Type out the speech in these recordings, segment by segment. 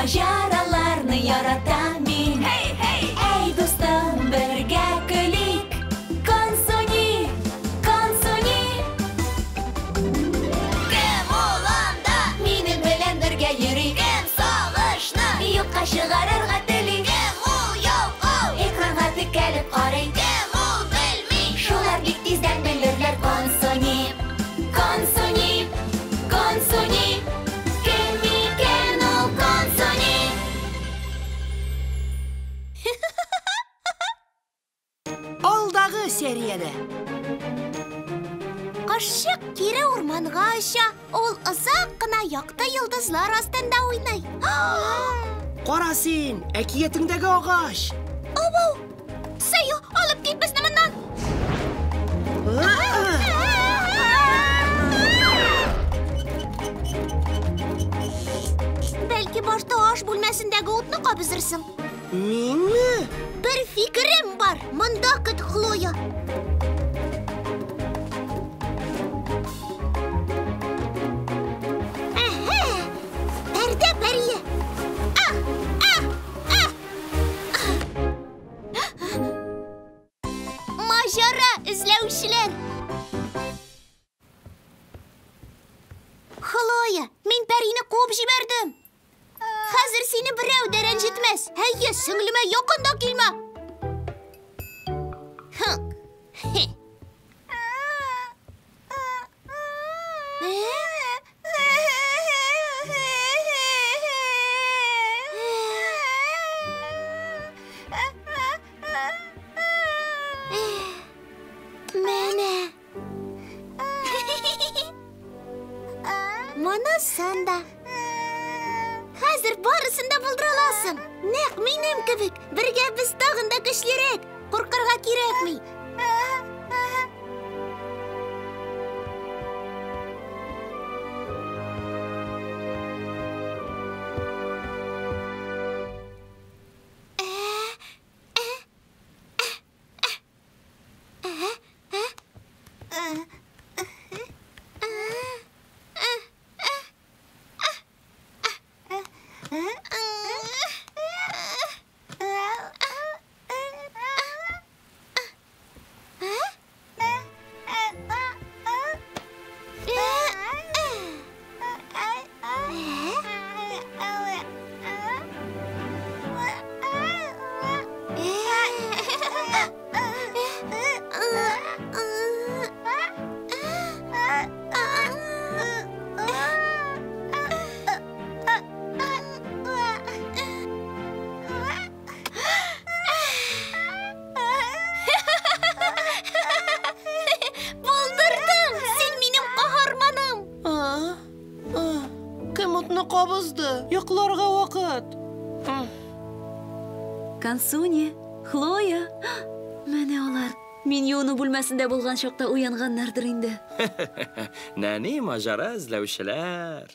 Majaralarni yaratам men. Ey do'stim, birga kulik. Konsoni, konsoni. Kim olanda meni bilan birga yuring. Kim sog'ishni yo'qqa chiqararga tiling. Kim u yo'q, ekranga tikilib qarang. Kim u bilmay, shular tezdan bilirlar. Konsoni, konsoni, konsoni. Kim ekan u konsoni? Alдағы seriyede. Qoshiq kiri o'rmonga osha. Ol uzoq qina yoqda yulduzlar ostida o'ynay. Qarasin, әкиетіңдегі ағаш. Abo! Sayo, olib ket bizni bundan. Belki boshda osh bo'lmasindagi o'tni qabizirsin. Menmi? Bir fikrim var. Munda kıt Xloya. Aha! Perde periye. Ah! Ah! Ah! Majara izlevçiler. Xloya, men perini quvib jiberdim. Hazır seni birov da ranjitmas. Hayya, singlime yaqinda kelma. Mana sen de. Hazır barısında buldurulasın. Nek menem kibik. Birge biz dağında kışlarak. Korkarga kerakmi? Qabızdı. Yıklarga vakit. Konsoni, Xloya. Mana ular. Men yo'qni bilmasida bo'lgan chaqda uyanganlardir endi. Nani majara izlovchilar.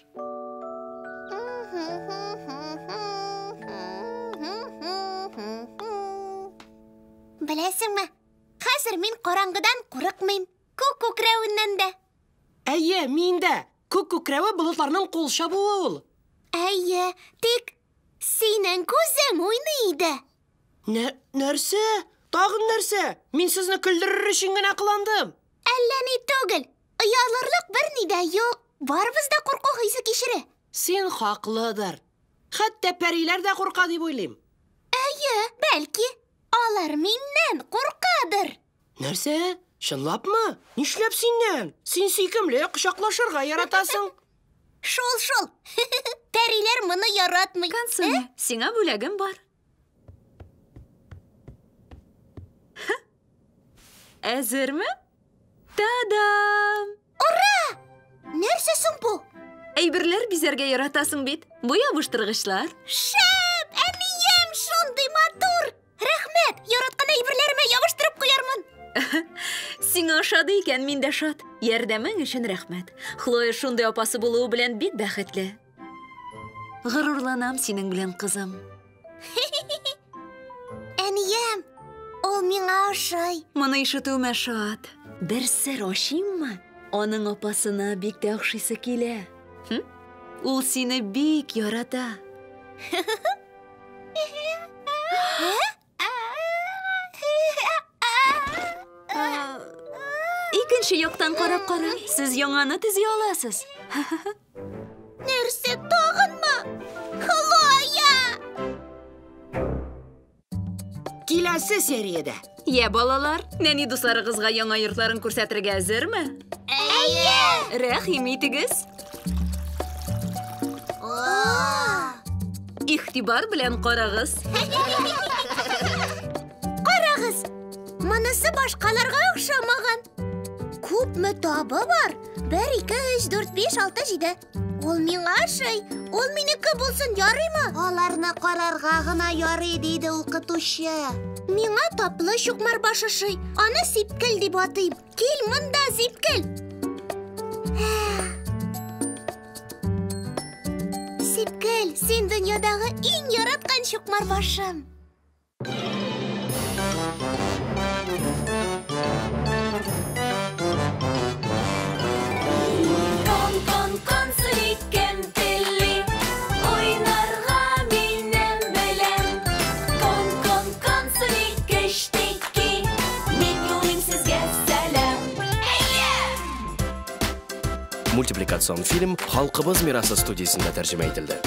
Bilasizmi? Hozir men qorong'idan qo'rqmayman. Ko'kravidan da. Әйе, менде. Көк көкірәуі бұлытларының қолша бұл. Әйе, тек сенің көзің ойнайды. Нәрсе? Тағын нәрсе? Мен сізні күлдірір үшін генә қыландым. Әллә не түгел. Ұялырлық бір неде жоқ. Бар бізде қорқу хисы кешірі. Сен хақлыдыр. Хәтта пәриләр дә қорқа дип ойлайм. Әйе, бәлки, алар миннән қорқадыр. Нәрсе? Шынлапмы? Нишләп синнән? Син сөйкемле құшақлашырға яратасың. Шул. Пәриләр мұны яратмый. Konsoni, сиңа бүләгем бар. Әзерме? Тадам! Ура! Нәрсе соң бу? Әйберләр бизәргә яратасың бит. Бу ябыштыргычлар. Шәп, әнием шундый матур. Рәхмәт, яраткан әйберләремә ябыштырып куярмын. Сиңа ошады икән, мин дә шат. Ярдәмең өчен рәхмәт. Хлоя шундый апасы булуы белән бик бәхетле. Горурланам синең белән, кызым. Әнием, ул миңа ошый. Моны ишетүемә шат. Бер сер ачыйммы? Аның апасына бик тә охшыйсы килә. Ул сине бик ярата. Ikkinchi yoqdan qarab qarang. Siz yong'ani tiziy olasiz. Нәрсе, тағынмы? Хлоя! Kelasi seriyada. Ya bolalar, nani do'stlaringizga yangi yurtlarini ko'rsatirga hazırmi? Әйе! Rahim etigiz. İxtibar bilan qarag'iz. Қарағыз, мұнысы башқаларға ұқшамаған. Көп мүтабы бар. 1, 2, 3, 4, 5, 6, 7. Ол миңа шай, ол менікі болсын ярыймы? Аларны қарарға ғына ярый дейді оқытушы. Миңа таплы шоқмар башы шай. Аны сипкіл деп атайым. Кел мұнда сипкіл. Сипкіл, сен дүниядағы ең яратқан шоқмар башым. Кон суликем телли, ойнарға минем білем. Кон сулик іштекі, мен юлым сізге сәлем. Мультипликацион фильм «Халқыбыз мирасы» студиясында тәржімә етілді.